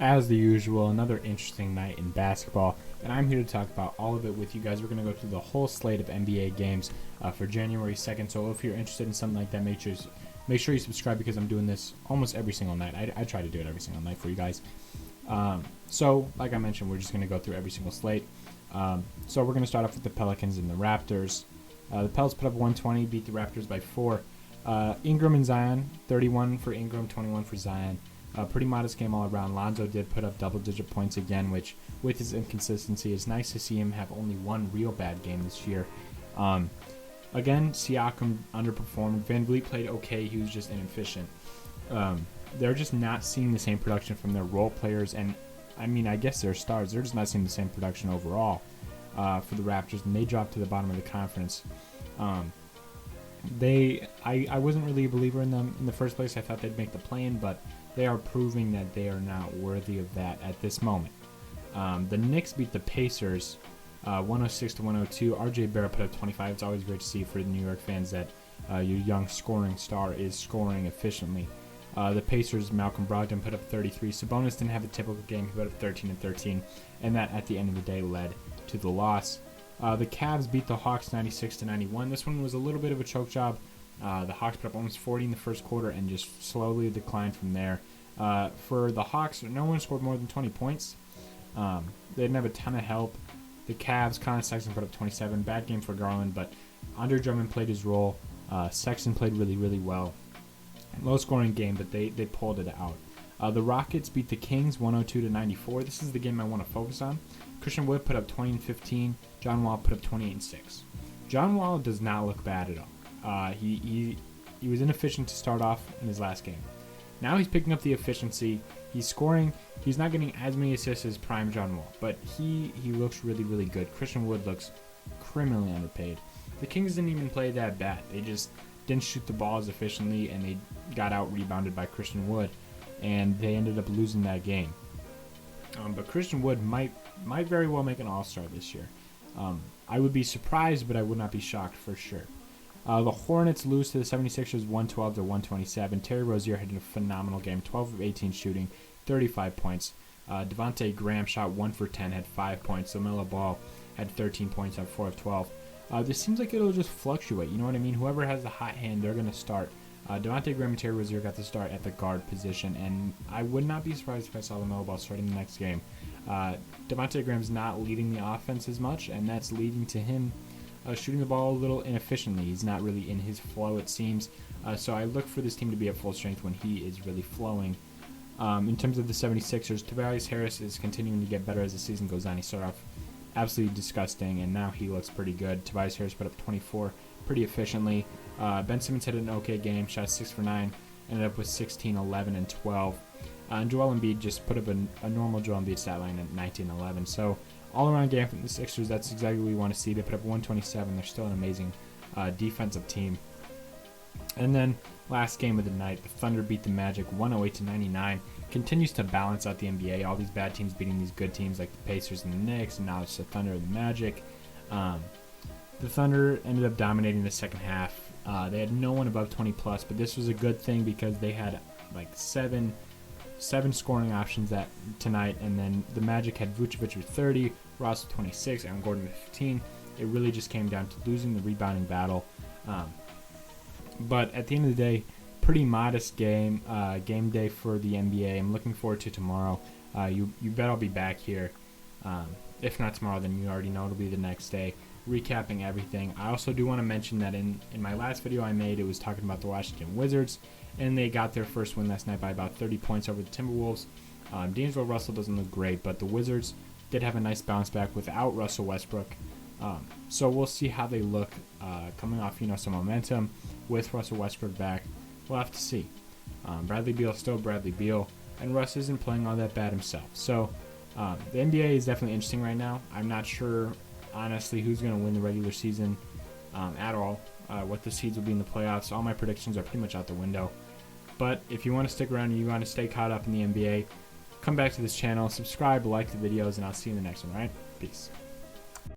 As the usual, another interesting night in basketball, and I'm here to talk about all of it with you guys. We're going to go through the whole slate of NBA games for January 2nd, so if you're interested in something like that, make sure you subscribe because I'm doing this almost every single night. I try to do it every single night for you guys. So, like I mentioned, we're just going to go through every single slate. So we're going to start off with the Pelicans and the Raptors. The Pels put up 120, beat the Raptors by 4. Ingram and Zion, 31 for Ingram, 21 for Zion. Pretty modest game all around. Lonzo did put up double-digit points again, which, with his inconsistency, is nice to see him have only one real bad game this year. Again, Siakam underperformed. Van Vliet played okay. He was just inefficient. They're just not seeing the same production from their role players, and I guess they're stars. They're just not seeing the same production overall for the Raptors, and they dropped to the bottom of the conference. I wasn't really a believer in them in the first place. I thought they'd make the play-in, but they are proving that they are not worthy of that at this moment. The Knicks beat the Pacers 106-102. RJ Barrett put up 25. It's always great to see for the New York fans that your young scoring star is scoring efficiently. The Pacers, Malcolm Brogdon put up 33. Sabonis didn't have a typical game. He put up 13 and 13, and that at the end of the day led to the loss. The Cavs beat the Hawks 96-91. This one was a little bit of a choke job. The Hawks put up almost 40 in the first quarter and just slowly declined from there. For the Hawks, no one scored more than 20 points. They didn't have a ton of help. The Cavs, Colin Sexton put up 27. Bad game for Garland, but Andre Drummond played his role. Sexton played really, really well. Low-scoring game, but they pulled it out. The Rockets beat the Kings 102-94. This is the game I want to focus on. Christian Wood put up 20 and 15. John Wall put up 28 and 6. John Wall does not look bad at all. He was inefficient to start off in his last game. Now he's picking up the efficiency. He's scoring. He's not getting as many assists as prime John Wall, but he looks really, really good. Christian Wood looks criminally underpaid. The Kings didn't even play that bad. They just didn't shoot the ball as efficiently, and they got out-rebounded by Christian Wood, and they ended up losing that game. But Christian Wood might very well make an All-Star this year. I would be surprised, but I would not be shocked for sure. The Hornets lose to the 76ers 112-127. Terry Rozier had a phenomenal game, 12 of 18 shooting, 35 points. Devontae Graham shot 1 for 10, had 5 points. LaMelo Ball had 13 points on 4 of 12. This seems like it'll just fluctuate. You know what I mean? Whoever has the hot hand, they're going to start. Devontae Graham and Terry Rozier got to start at the guard position, and I would not be surprised if I saw LaMelo Ball starting the next game. Devontae Graham's not leading the offense as much, and that's leading to him shooting the ball a little inefficiently. He's not really in his flow, it seems. So I look for this team to be at full strength when he is really flowing. In terms of the 76ers, Tobias Harris is continuing to get better as the season goes on. He started off absolutely disgusting, and now he looks pretty good. Tobias Harris put up 24 pretty efficiently. Ben Simmons had an okay game, shot 6 for 9, ended up with 16, 11, and 12. And Joel Embiid just put up a normal Joel Embiid stat line at 19, 11. So all-around game from the Sixers, that's exactly what we want to see. They put up 127. They're still an amazing defensive team. And then last game of the night, the Thunder beat the Magic 108-99. Continues to balance out the NBA. All these bad teams beating these good teams like the Pacers and the Knicks, and now it's the Thunder and the Magic. The Thunder ended up dominating the second half. They had no one above 20 plus, but this was a good thing because they had like seven scoring options that tonight, and then the Magic had Vucevic with 30, Ross with 26, and Gordon with 15. It really just came down to losing the rebounding battle. But at the end of the day, pretty modest game day for the NBA. I'm looking forward to tomorrow. You bet I'll be back here. If not tomorrow, then you already know it'll be the next day, recapping everything. I also do want to mention that in my last video I made, it was talking about the Washington Wizards, and they got their first win last night by about 30 points over the Timberwolves. D'Angelo Russell doesn't look great, but the Wizards did have a nice bounce back without Russell Westbrook. So we'll see how they look coming off, some momentum with Russell Westbrook back. We'll have to see. Bradley Beal still Bradley Beal, and Russ isn't playing all that bad himself. So the NBA is definitely interesting right now. I'm not sure, honestly, who's going to win the regular season at all. What the seeds will be in the playoffs. All my predictions are pretty much out the window. But if you want to stick around and you want to stay caught up in the NBA, come back to this channel, subscribe, like the videos, and I'll see you in the next one, all right? Peace.